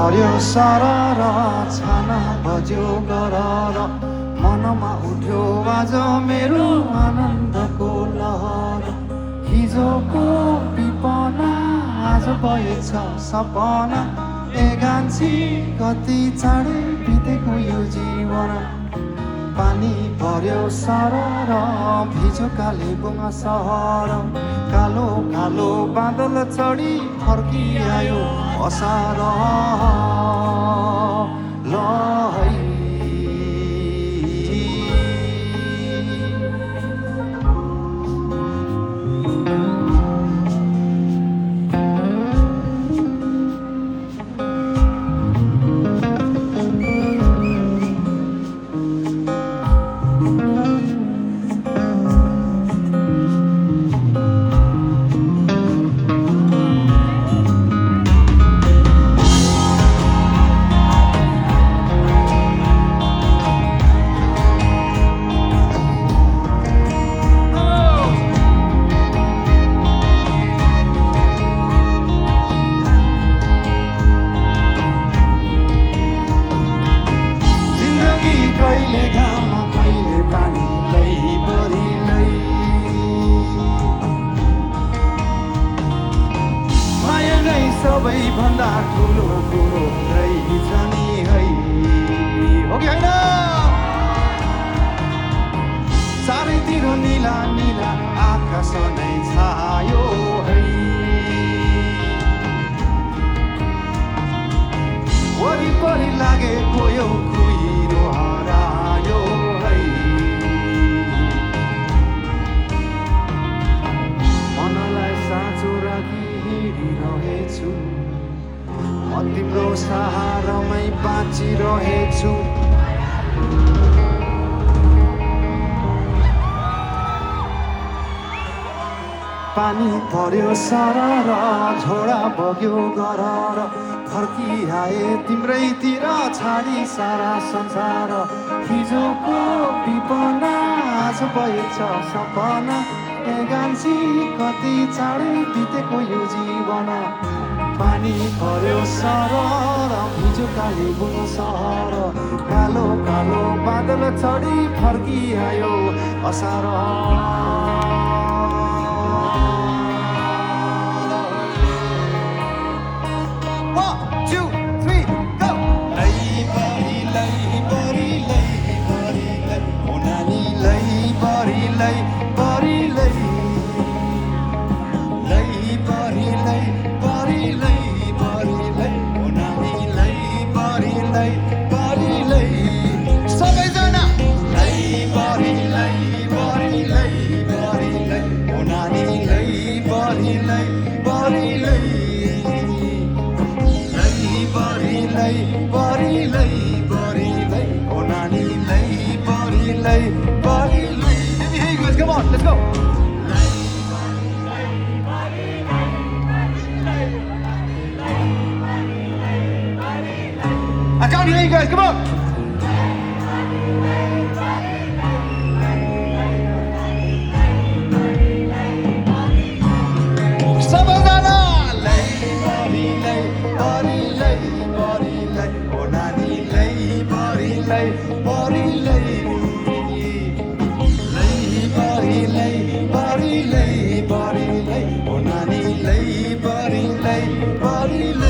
पर्यो सरर छाना बज्यो गरर मनमा उठ्यो आज मेरो आनन्दको लहर हिजोको विपना आज भएछ सपना एगान्छी कति चाँडै बितेको यो जीवन पानी पर्यो सरर भिजो कालेबुङ सहर कालो कालो बादल चढी फर्किआयो असार ल है कहिले घाम कहिले पानी लै बरी लै माया नै सबैभन्दा ठुलो कुरो रहेछ नि है हो कि होइन चारैतिर नीला नीला आकाश नै छायो है वरिपरि लागेको यो कुहिरो हरायो है मनलाई साँचो राखी हिँडिरहेछु म तिम्रो सहारामै बाँचिरहेछु पानी पर्यो सरर झोडा बग्यो गरर फर्किआए तिम्रैतिर छाडी सारा संसार हिजोको विपना आज भएछ सपना एगान्छी कति चाँडै बितेको यो जीवन पानी पर्यो सरर हिजो कालेबुङ सहर कालो कालो बादल चढी फर्किआयो असार Come on, let's go. I can't hear you guys, come on. Body